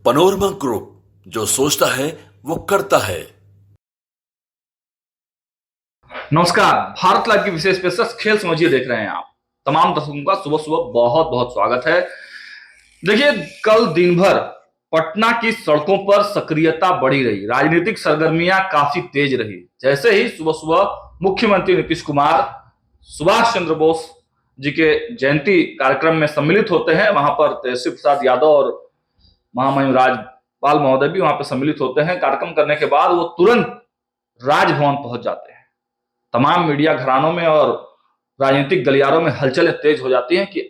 Panorama group, जो सोचता है वो करता है। नमस्कार। भारत लाइव की विशेष पेशकश खेल समझिए देख रहे हैं आप। तमाम दर्शकों का सुबह सुबह बहुत बहुत स्वागत है। देखिए, कल दिन भर पटना की सड़कों पर सक्रियता बढ़ी रही, राजनीतिक सरगर्मियां काफी तेज रही। जैसे ही सुबह सुबह मुख्यमंत्री नीतीश कुमार सुभाष चंद्र बोस जी के जयंती कार्यक्रम में सम्मिलित होते हैं, वहां पर तेजस्वी प्रसाद यादव और महामहिम राज्यपाल महोदय भी वहां पर सम्मिलित होते हैं। कार्यक्रम करने के बाद वो तुरंत राजभवन पहुंच जाते हैं। तमाम मीडिया घरानों में और राजनीतिक गलियारों में हलचलें तेज हो जाती हैं कि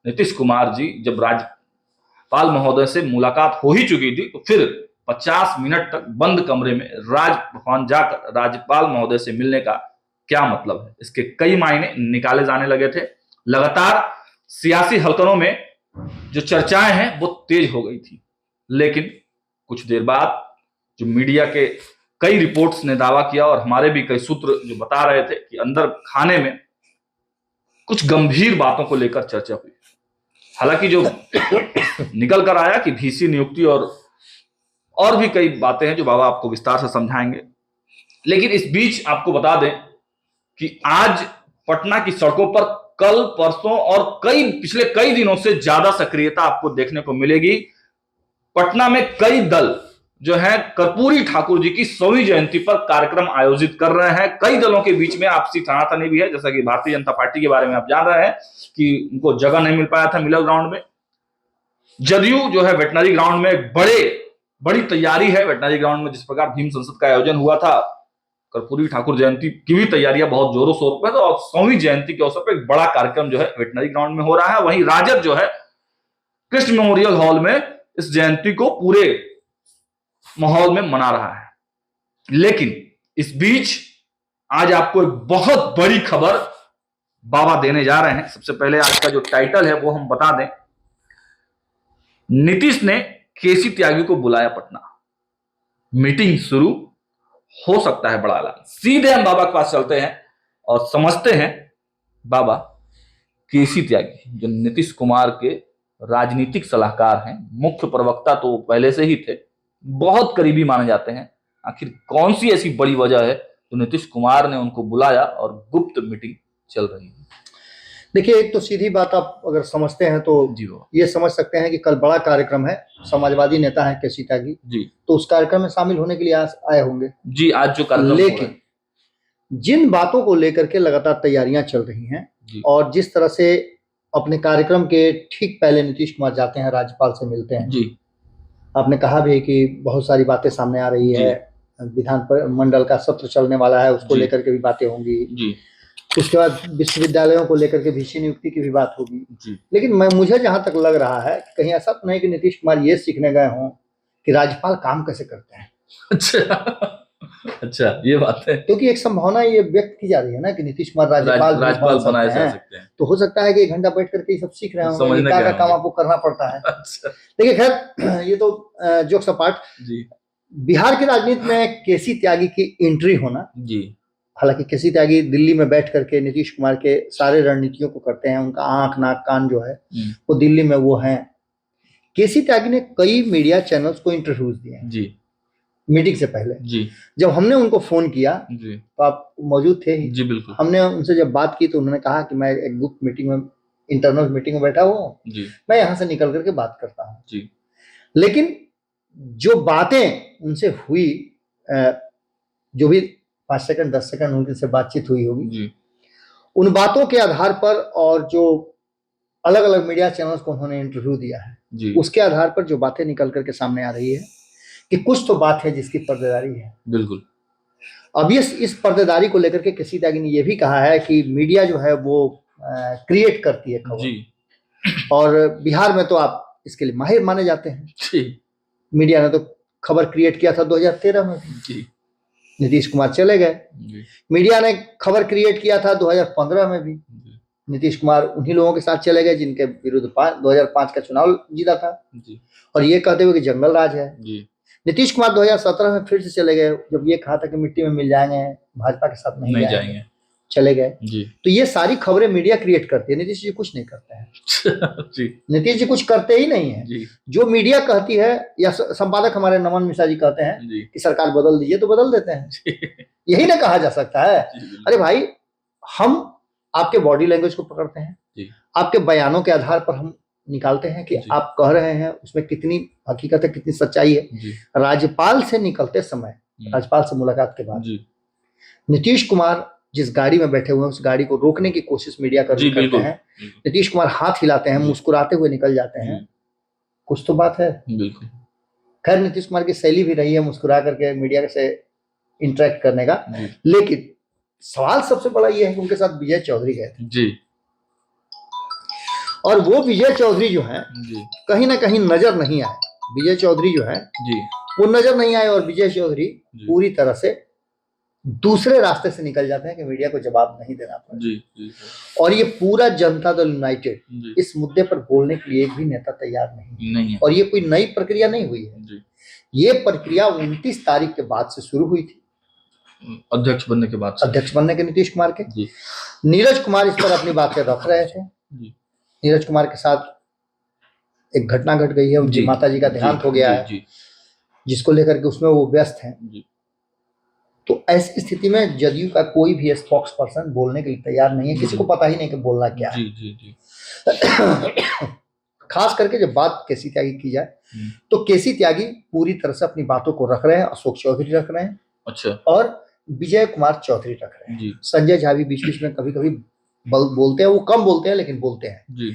नीतीश कुमार जी जब राज्यपाल महोदय से मुलाकात हो ही चुकी थी, तो फिर 50 मिनट तक बंद कमरे में राजभवन जाकर राज्यपाल महोदय से मिलने का क्या मतलब है। इसके कई मायने निकाले जाने लगे थे। लगातार सियासी हलकनों में जो चर्चाएं हैं वो तेज हो गई थी, लेकिन कुछ देर बाद जो मीडिया के कई रिपोर्ट्स ने दावा किया और हमारे भी कई सूत्र जो बता रहे थे कि अंदर खाने में कुछ गंभीर बातों को लेकर चर्चा हुई। हालांकि जो निकल कर आया कि VC नियुक्ति और भी कई बातें हैं जो बाबा आपको विस्तार से समझाएंगे। लेकिन इस बीच आपको बता दें कि आज पटना की सड़कों पर कल परसों और पिछले कई दिनों से ज्यादा सक्रियता आपको देखने को मिलेगी। पटना में कई दल जो है कर्पूरी ठाकुर जी की 100वीं जयंती पर कार्यक्रम आयोजित कर रहे हैं। कई दलों के बीच में आपसी तनातनी भी है, जैसा कि भारतीय जनता पार्टी के बारे में आप जान रहे हैं कि उनको जगह नहीं मिल पाया था मिलर ग्राउंड में। जदयू जो है वेटनरी ग्राउंड में बड़ी तैयारी है। वेटनरी ग्राउंड में जिस प्रकार भीम संसद का आयोजन हुआ था, कर्पूरी ठाकुर जयंती की भी तैयारियां बहुत जोरों शोरों पर, तो 100वीं जयंती के अवसर पर एक बड़ा कार्यक्रम जो है वेटनरी ग्राउंड में हो रहा है। वहीं राजद जो है कृष्ण मेमोरियल हॉल में इस जयंती को पूरे माहौल में मना रहा है। लेकिन इस बीच आज आपको एक बहुत बड़ी खबर बाबा देने जा रहे हैं। सबसे पहले आज का जो टाइटल है वो हम बता दें। नीतीश ने केसी त्यागी को बुलाया पटना, मीटिंग शुरू, हो सकता है बड़ा ऐलान। सीधे हम बाबा के पास चलते हैं और समझते हैं बाबा केसी त्यागी जो नीतीश कुमार के राजनीतिक सलाहकार हैं, मुख्य प्रवक्ता तो पहले से ही थे, बहुत करीबी माने जाते हैं। आखिर कौन सी ऐसी बड़ी वजह है तो नीतीश कुमार ने उनको बुलाया और गुप्त मीटिंग चल रही है? देखिए, एक तो सीधी बात आप अगर समझते हैं तो ये समझ सकते हैं कि कल बड़ा कार्यक्रम है। समाजवादी नेता है केसी त्यागी जी, तो उस कार्यक्रम में शामिल होने के लिए आए होंगे जी आज जो कार्यक्रम। लेकिन जिन बातों को लेकर के लगातार तैयारियां चल रही हैं और जिस तरह से अपने कार्यक्रम के ठीक पहले नीतीश कुमार जाते हैं, राज्यपाल से मिलते हैं जी। आपने कहा भी कि बहुत सारी बातें सामने आ रही है, विधान मंडल का सत्र चलने वाला है, उसको लेकर के भी बातें होंगी जी। उसके बाद विश्वविद्यालयों को लेकर के VC नियुक्ति की भी बात होगी जी। लेकिन मुझे जहां तक लग रहा है कि कहीं ऐसा तो नहीं कि नीतीश कुमार ये सीखने गए हों कि राज्यपाल काम कैसे करते हैं। अच्छा, ये बात है, क्योंकि एक संभावना ये व्यक्त की जा रही है ना कि नीतीश कुमार राज्यपाल बनाए जा सकते हैं। तो हो सकता है कि 1 घंटा बैठ करके सब सीख रहे होंगे क्या क्या काम आपको करना पड़ता है। अच्छा। देखिए, खैर ये तो जोक्स अपार्ट जी। बिहार की राजनीति में केसी त्यागी की एंट्री होना जी, हालांकि केसी त्यागी दिल्ली में बैठ करके नीतीश कुमार के सारे रणनीतियों को करते हैं, उनका आंख नाक कान जो है वो दिल्ली में वो है। केसी त्यागी ने कई मीडिया चैनल्स को इंटरव्यूज दिए जी मीटिंग से पहले जी। जब हमने उनको फोन किया जी, तो आप मौजूद थे ही जी, बिल्कुल। हमने उनसे जब बात की तो उन्होंने कहा कि मैं एक गुप्त मीटिंग में, इंटरनल मीटिंग में बैठा हुआ हूँ जी, मैं यहाँ से निकल करके बात करता हूँ जी। लेकिन जो बातें उनसे हुई, जो भी 5 सेकंड 10 सेकंड उनसे बातचीत हुई होगी जी, उन बातों के आधार पर और जो अलग अलग मीडिया चैनल्स को उन्होंने इंटरव्यू दिया है जी, उसके आधार पर जो बातें निकल करके सामने आ रही है कि कुछ तो बात है जिसकी पर्देदारी है। बिल्कुल। अब इस पर्देदारी को लेकर के केसी त्यागी ने यह भी कहा है कि मीडिया जो है वो क्रिएट करती है खबर जी, और बिहार में तो आप इसके लिए माहिर माने जाते हैं जी। मीडिया ने तो खबर क्रिएट किया था 2013 में जी, नीतीश कुमार चले गए। मीडिया ने खबर क्रिएट किया था 2015 में भी, नीतीश कुमार उन्हीं लोगों के साथ चले गए जिनके विरुद्ध 2005 का चुनाव जीता था जी, और ये कहते हुए कि जंगल राज है जी। नीतीश कुमार 2017 में फिर से चले गए, जब ये कहा था कि मिट्टी में मिल जाएंगे, भाजपा के साथ नहीं जाएंगे। चले गए। जी तो ये सारी खबरें मीडिया क्रिएट करती है, नीतीश जी कुछ नहीं करते हैं। जी नीतीश जी कुछ करते ही नहीं है। जी जो मीडिया कहती है या संपादक हमारे नमन मिश्रा जी कहते हैं जी कि सरकार बदल दीजिए, तो बदल देते हैं। जी यही ना कहा जा सकता है। बिल्कुल। अरे भाई, हम आपके बॉडी लैंग्वेज को पकड़ते हैं, जी आपके बयानों के आधार पर हम निकालते हैं कि जी। आप कह रहे हैं उसमें कितनी हकीकत है, कितनी सच्चाई है। जी राज्यपाल से निकलते समय, राज्यपाल से मुलाकात के बाद जी नीतीश कुमार जिस गाड़ी में बैठे हुए हैं उस गाड़ी को रोकने की कोशिश मीडिया जी करते बिल्कुल हैं। नीतीश कुमार हाथ हिलाते हैं, जी। मुस्कुराते हुए निकल जाते हैं। कुछ तो बात है। बिल्कुल। खैर, नीतीश कुमार की शैली भी रही है मुस्कुरा करके मीडिया से इंटरेक्ट करने का। जी लेकिन सवाल सबसे बड़ा ये है कि उनके साथ विजय चौधरी गए थे, जी और वो विजय चौधरी जो है जी कहीं ना कहीं नजर नहीं आए। विजय चौधरी जो है जी वो नजर नहीं आए, और विजय चौधरी जी। पूरी तरह से दूसरे रास्ते से निकल जाते हैं कि मीडिया को जवाब नहीं देना पड़े। जी जी और ये पूरा जनता दल यूनाइटेड जी इस मुद्दे पर बोलने के लिए एक भी नेता तैयार नहीं। नहीं है। और ये कोई नई प्रक्रिया नहीं हुई है। जी ये प्रक्रिया 29 तारीख के बाद से शुरू हुई थी, अध्यक्ष बनने के बाद से। अध्यक्ष बनने के नीतीश कुमार के। जी नीरज कुमार इस पर अपनी बातें रख रहे थे। जी नीरज कुमार के साथ एक घटना घट गई है, उनकी जी। माता जी का देहांत हो गया है, जी जिसको लेकर के उसमें वो व्यस्त हैं। जी तो ऐसी स्थिति में जदयू का कोई भी स्पोक्स पर्सन बोलने के लिए तैयार नहीं है। किसी को पता ही नहीं कि बोलना क्या है। जी जी जी खास करके जब बात केसी त्यागी की जाए तो केसी त्यागी पूरी तरह से अपनी बातों को रख रहे हैं, अशोक चौधरी रख रहे हैं, अच्छा, और विजय कुमार चौधरी रख रहे हैं। जी संजय झा भी बीच बीच में कभी कभी बोलते हैं, वो कम बोलते हैं लेकिन बोलते हैं। जी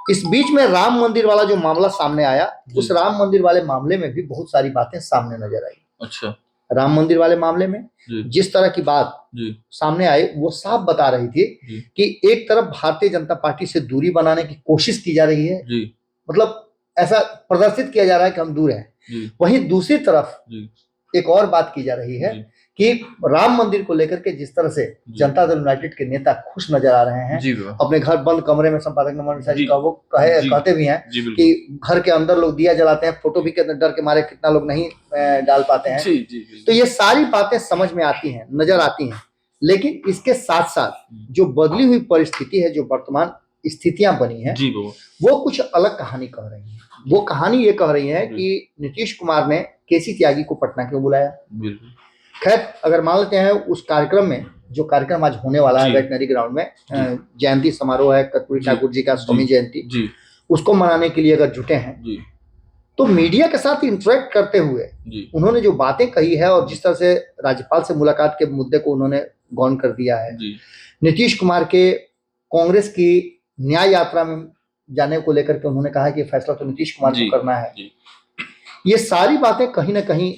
इस बीच में राम मंदिर वाला जो मामला सामने आया, जी। उस राम मंदिर वाले मामले में भी बहुत सारी बातें सामने नजर आई। अच्छा, राम मंदिर वाले मामले में जी जिस तरह की बात जी सामने आई वो साफ बता रही थी जी कि एक तरफ भारतीय जनता पार्टी से दूरी बनाने की कोशिश की जा रही है, जी मतलब ऐसा प्रदर्शित किया जा रहा है कि हम दूर हैं। जी वहीं दूसरी तरफ जी एक और बात की जा रही है जी कि राम मंदिर को लेकर के जिस तरह से जी। जनता दल यूनाइटेड के नेता खुश नजर आ रहे हैं, जी बाबा। अपने घर बंद कमरे में, संपादक नमन मिश्रा जी जी। का वो जी। कहते भी हैं जी बिल्कुल। कि घर के अंदर लोग दिया जलाते हैं, फोटो भी के डर के मारे कितना लोग नहीं डाल पाते हैं। जी जी तो ये सारी बातें समझ में आती हैं, नजर आती हैं, लेकिन इसके साथ साथ जो बदली हुई परिस्थिति है, जो वर्तमान स्थितियां बनी हैं, जी बाबा, वो कुछ अलग कहानी कह रही है। वो कहानी ये कह रही है कि नीतीश कुमार ने केसी त्यागी को पटना क्यों बुलाया। बिल्कुल। खैर, अगर मान लेते हैं उस कार्यक्रम में, जो कार्यक्रम आज होने वाला है जी। वेटनरी ग्राउंड में, जयंती समारोह है कर्पूरी जी। ठाकुर जी का स्वामी जयंती, जी उसको मनाने के लिए अगर जुटे हैं, जी तो मीडिया के साथ इंटरेक्ट करते हुए जी उन्होंने जो बातें कही है और जिस तरह से राज्यपाल से मुलाकात के मुद्दे को उन्होंने गौन कर दिया है, जी नीतीश कुमार के कांग्रेस की न्याय यात्रा में जाने को लेकर के उन्होंने कहा कि फैसला तो नीतीश कुमार जी। को करना है। जी। ये सारी बातें कहीं ना कहीं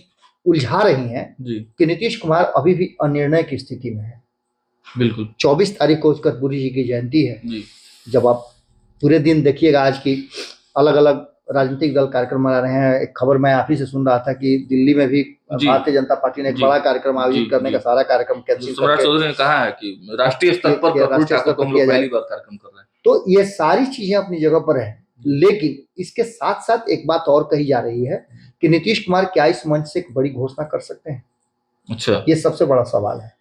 उलझा रही हैं जी कि नीतीश कुमार अभी भी अनिर्णय की स्थिति में है। बिल्कुल। 24 तारीख को कर्पूरी जी की जयंती है। जी जब आप पूरे दिन देखिएगा, आज की अलग अलग राजनीतिक दल कार्यक्रम मना रहे हैं। एक खबर मैं आप ही से सुन रहा था कि दिल्ली में भी जी। भारतीय जनता पार्टी ने एक जी। बड़ा कार्यक्रम आयोजित जी। करने का जी। सारा कार्यक्रम कैंसिल सम्राट करके, चौधरी ने कहा है कि राष्ट्रीय स्तर पर कि कर्पूरी राष्ट्रीय ठाकुर स्तर को पर हम लोग किया पहली जाए। बार कार्यक्रम कर रहे हैं। तो ये सारी चीजें अपनी जगह पर है, लेकिन इसके साथ साथ एक बात और कही जा रही है कि नीतीश कुमार क्या इस मंच से एक बड़ी घोषणा कर सकते हैं। अच्छा, ये सबसे बड़ा सवाल है,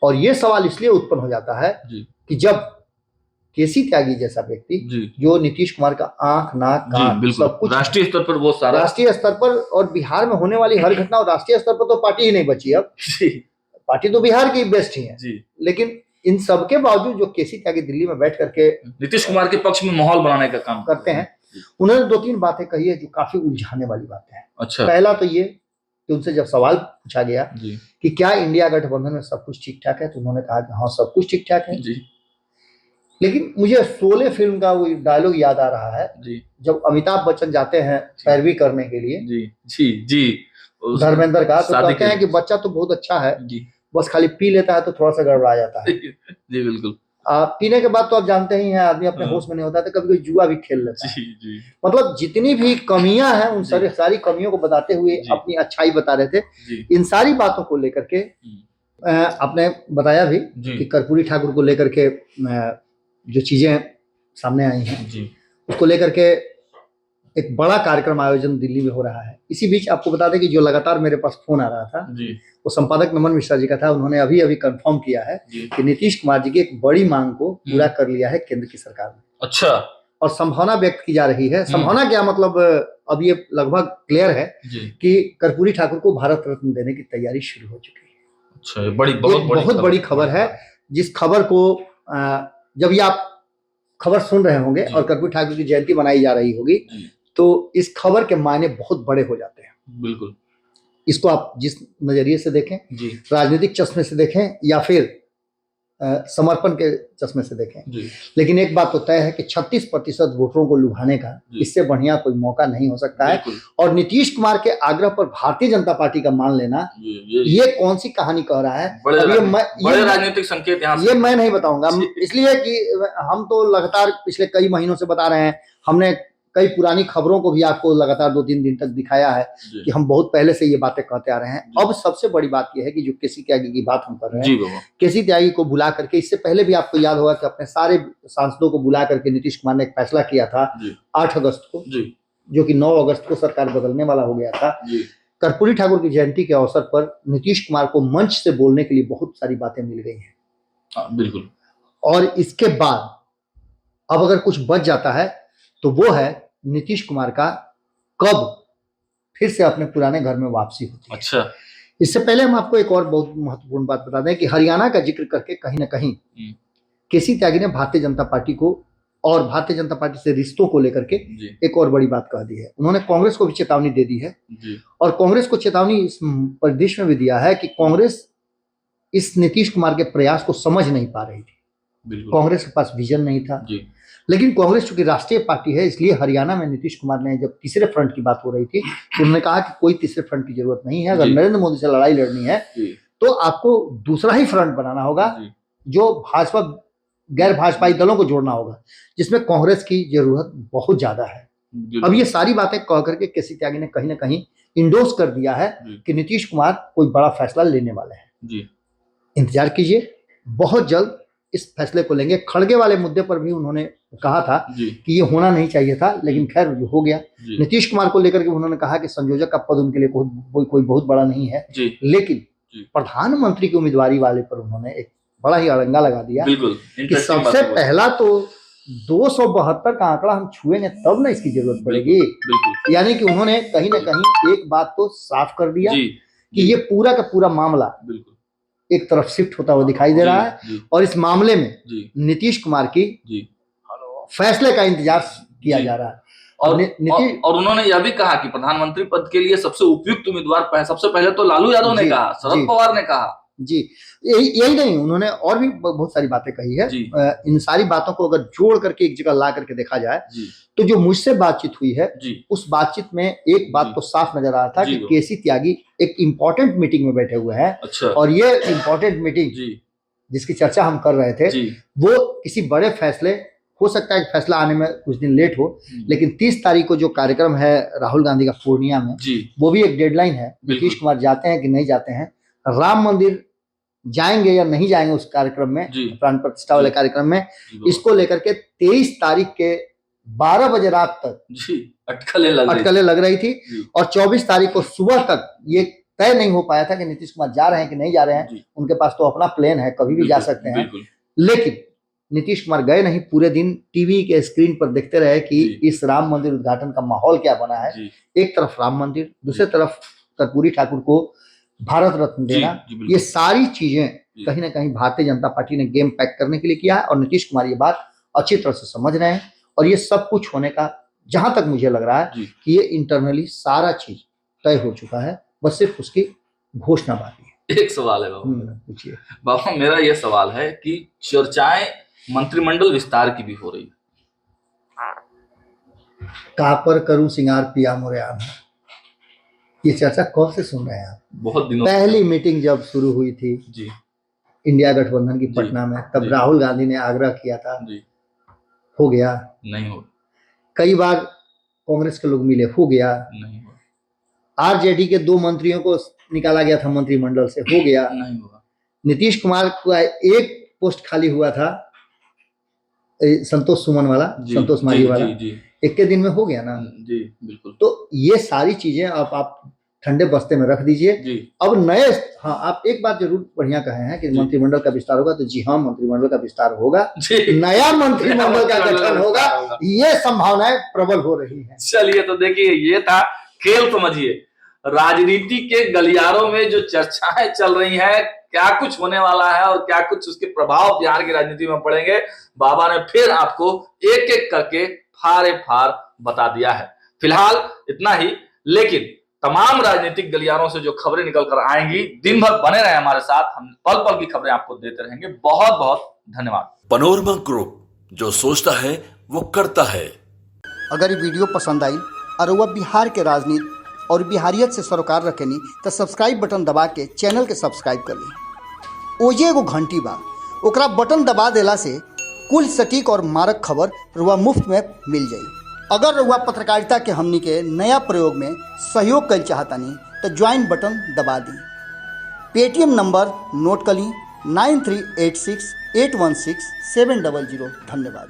और ये सवाल इसलिए उत्पन्न हो जाता है जी कि जब केसी त्यागी जैसा व्यक्ति, जी जो नीतीश कुमार का आंख नाक जी कान बिल्कुल, सब कुछ राष्ट्रीय स्तर पर वो सारा, राष्ट्रीय स्तर पर, और बिहार में होने वाली हर घटना, और राष्ट्रीय स्तर पर तो पार्टी ही नहीं बची अब, जी पार्टी तो बिहार की बेस्ट ही है। जी लेकिन इन सब के बावजूद जो केसी त्यागी दिल्ली में बैठ करके नीतीश कुमार के पक्ष में माहौल बनाने का काम करते हैं, उन्होंने 2-3 बातें कही है जो काफी उलझाने वाली बातें हैं। अच्छा, पहला तो ये कि उनसे जब सवाल पूछा गया जी कि क्या इंडिया गठबंधन में सब कुछ ठीक ठाक है, तो उन्होंने कहा कि हाँ सब कुछ ठीक ठाक है। जी लेकिन मुझे शोले फिल्म का वो डायलॉग याद आ रहा है, जी जब अमिताभ बच्चन जाते हैं पैरवी करने के लिए जी जी जी धर्मेंद्र का, तो शादी कहते के हैं कि बच्चा तो बहुत अच्छा है, जी बस खाली पी लेता है तो थोड़ा सा गड़बड़ा जाता है। जी बिल्कुल, पीने के बाद तो आप जानते ही हैं आदमी अपने होश में नहीं होता, तो कभी कभी जुआ भी खेल लेता है। जी जी मतलब जितनी भी कमियां हैं उन सारी कमियों को बताते हुए जी। अपनी अच्छाई बता रहे थे। जी इन सारी बातों को लेकर के आपने बताया भी जी कि कर्पूरी ठाकुर को लेकर के जो चीजें सामने आई हैं जी उसको लेकर के एक बड़ा कार्यक्रम आयोजन दिल्ली में हो रहा है। इसी बीच आपको बता दें कि जो लगातार मेरे पास फोन आ रहा था जी वो संपादक नमन मिश्रा जी का था। उन्होंने अभी अभी कंफर्म किया है जी। कि नीतीश कुमार जी की एक बड़ी मांग को पूरा कर लिया है केंद्र की सरकार ने। अच्छा। और संभावना व्यक्त की जा रही है। संभावना क्या मतलब, अब ये लगभग क्लियर है जी कि कर्पूरी ठाकुर को भारत रत्न देने की तैयारी शुरू हो चुकी है। अच्छा, ये बहुत बड़ी खबर है, जिस खबर को जब ये आप खबर सुन रहे होंगे और कर्पूरी ठाकुर की जयंती मनाई जा रही होगी तो इस खबर के मायने बहुत बड़े हो जाते हैं। बिल्कुल। इसको आप जिस नजरिए से देखें, जी राजनीतिक चश्मे से देखें या फिर समर्पण के चश्मे से देखें, जी। लेकिन एक बात तो तय है कि 36% वोटरों को लुभाने का इससे बढ़िया कोई मौका नहीं हो सकता है। और नीतीश कुमार के आग्रह पर भारतीय जनता पार्टी का मान लेना, ये कौन सी कहानी कह रहा है। बड़े राजनीतिक संकेत यहाँ ये मैं नहीं बताऊंगा, इसलिए कि हम तो लगातार पिछले कई महीनों से बता रहे हैं। हमने कई पुरानी खबरों को भी आपको लगातार 2-3 दिन तक दिखाया है कि हम बहुत पहले से ये बातें कहते आ रहे हैं। अब सबसे बड़ी बात यह है कि जो केसी त्यागी की बात हम कर रहे हैं, केसी त्यागी को बुला करके, इससे पहले भी आपको याद होगा कि अपने सारे सांसदों को बुला करके नीतीश कुमार ने एक फैसला किया था 8 अगस्त को, जो कि 9 अगस्त को सरकार बदलने वाला हो गया था। कर्पूरी ठाकुर की जयंती के अवसर पर नीतीश कुमार को मंच से बोलने के लिए बहुत सारी बातें मिल गई हैं। बिल्कुल। और इसके बाद अब अगर कुछ बच जाता है तो वो है नीतीश कुमार का कब फिर से अपने पुराने घर में वापसी होती है। अच्छा। इससे पहले हम आपको एक और बहुत महत्वपूर्ण बात बता दें कि हरियाणा का जिक्र करके कहीं ना कहीं केसी त्यागी ने भारतीय जनता पार्टी को और भारतीय जनता पार्टी से रिश्तों को लेकर के एक और बड़ी बात कह दी है। उन्होंने कांग्रेस को भी चेतावनी दे दी है और कांग्रेस को चेतावनी इस परिदृश्य में भी दिया है कि कांग्रेस इस नीतीश कुमार के प्रयास को समझ नहीं पा रही थी। कांग्रेस के पास विजन नहीं था, लेकिन कांग्रेस चूंकि राष्ट्रीय पार्टी है, इसलिए हरियाणा में नीतीश कुमार ने जब तीसरे फ्रंट की बात हो रही थी तो उन्होंने कहा कि कोई तीसरे फ्रंट की जरूरत नहीं है। अगर नरेंद्र मोदी से लड़ाई लड़नी है तो आपको दूसरा ही फ्रंट बनाना होगा, जो भाजपा गैर भाजपाई दलों को जोड़ना होगा, जिसमें कांग्रेस की जरूरत बहुत ज्यादा है। अब ये सारी बातें कह करके केसी त्यागी ने कहीं ना कहीं इंडोर्स कर दिया है कि नीतीश कुमार कोई बड़ा फैसला लेने वाले हैं। इंतजार कीजिए, बहुत जल्द इस फैसले को लेंगे। खड़गे वाले मुद्दे पर भी उन्होंने कहा था कि ये होना नहीं चाहिए था, लेकिन खैर हो गया। नीतीश कुमार को लेकर के उन्होंने कहा कि संयोजक का पद उनके लिए कोई बहुत बड़ा नहीं है, लेकिन प्रधानमंत्री की उम्मीदवारी वाले पर उन्होंने एक बड़ा ही अड़ंगा लगा दिया कि सबसे पहला तो 272 का आंकड़ा हम छुएंगे तब ना इसकी जरूरत पड़ेगी। यानी कि उन्होंने कहीं ना कहीं एक बात तो साफ कर दिया कि ये पूरा का पूरा मामला एक तरफ शिफ्ट होता हुआ दिखाई दे रहा है और इस मामले में नीतीश कुमार की फैसले का इंतजार किया जा रहा है। और उन्होंने यह भी कहा कि प्रधानमंत्री पद के लिए सबसे उपयुक्त उम्मीदवार सबसे पहले तो लालू यादव ने कहा, शरद पवार ने कहा। यही नहीं, उन्होंने और भी बहुत सारी बातें कही है। इन सारी बातों को अगर जोड़ करके एक जगह ला करके देखा जाए तो जो मुझसे बातचीत हुई है उस बातचीत में एक बात तो साफ नजर आ रहा था कि केसी त्यागी एक इंपॉर्टेंट मीटिंग में बैठे हुए हैं। अच्छा। और ये इंपॉर्टेंट मीटिंग जिसकी चर्चा हम कर रहे थे वो किसी बड़े फैसले, हो सकता है फैसला आने में कुछ दिन लेट हो, लेकिन 30 तारीख को जो कार्यक्रम है राहुल गांधी का पूर्णिया में, वो भी एक डेडलाइन है। नीतीश कुमार जाते हैं कि नहीं जाते हैं, राम मंदिर जाएंगे या नहीं जाएंगे उस कार्यक्रम में, प्राण प्रतिष्ठा वाले कार्यक्रम में, इसको लेकर के 23 तारीख के 12 बजे रात तक अटकलें लग रही थी और 24 तारीख को सुबह तक ये तय नहीं हो पाया था कि नीतीश कुमार जा रहे हैं कि नहीं जा रहे हैं। उनके पास तो अपना प्लेन है, कभी भी जा सकते हैं, लेकिन नीतीश कुमार गए नहीं। पूरे दिन टीवी के स्क्रीन पर देखते रहे कि इस राम मंदिर उद्घाटन का माहौल क्या बना है। एक तरफ राम मंदिर, दूसरी तरफ कर्पूरी ठाकुर को भारत रत्न देना, ये सारी चीजें कहीं ना कहीं भारतीय जनता पार्टी ने गेम पैक करने के लिए किया है और नीतीश कुमार ये बात अच्छी तरह से समझ रहे हैं। और ये सब कुछ होने का, जहां तक मुझे लग रहा है कि ये इंटरनली सारा चीज तय हो चुका है, बस सिर्फ उसकी घोषणा बाकी है। एक सवाल है बाबा, पूछिए बाबा। मेरा ये सवाल है कि चर्चाएं मंत्रिमंडल विस्तार की भी हो रही है। कहां पर करूं सिंगार पिया मोरे आम, ये चर्चा कब से सुन रहे हैं आप? बहुत दिनों। पहली मीटिंग जब शुरू हुई थी इंडिया गठबंधन की पटना में, तब राहुल गांधी ने आग्रह किया था, हो गया नहीं हो। कई बार कांग्रेस के लोग मिले, हो गया नहीं हो। आरजेडी के 2 मंत्रियों को निकाला गया था मंत्रिमंडल से, हो गया नहीं हुआ। नीतीश कुमार का एक पोस्ट खाली हुआ था, संतोष सुमन वाला, संतोष मारी वाला, एक के दिन में हो गया ना। जी बिल्कुल। तो ये सारी चीजें आप ठंडे बस्ते में रख दीजिए जी। अब नए, हाँ आप एक बात जरूर बढ़िया कहे हैं कि मंत्रिमंडल का विस्तार होगा, तो जी हाँ मंत्रिमंडल का विस्तार होगा, नया मंत्रिमंडल का गठन होगा, ये संभावनाएं प्रबल हो रही हैं। चलिए तो देखिए ये था खेल, समझिए राजनीति के गलियारों में जो चर्चाएं चल रही हैं, क्या कुछ होने वाला है और क्या कुछ उसके प्रभाव बिहार की राजनीति में पड़ेंगे, बाबा ने फिर आपको एक एक करके फारे फार बता दिया है। फिलहाल इतना ही, लेकिन तमाम राजनीतिक गलियारों से जो खबरें निकल कर आएंगी, दिन भर बने रहे हमारे साथ, हम पल पल की खबरें आपको देते रहेंगे। बहुत बहुत धन्यवाद। पनोरमा ग्रुप, जो सोचता है वो करता है। अगर ये वीडियो पसंद आई और वह बिहार के राजनीति और बिहारियत से सरोकार रखेनी तो सब्सक्राइब बटन दबा के चैनल के सब्सक्राइब कर ली। ओजे एगो घंटी बा, ओकरा बटन दबा देला से कुल सटीक और मारक खबर रुआ मुफ्त में मिल जाई। अगर रुआ पत्रकारिता के हमनी के नया प्रयोग में सहयोग कर चाहतानी तो ज्वाइन बटन दबा दी। पेटीएम नंबर नोट कर ली 9386816700। धन्यवाद।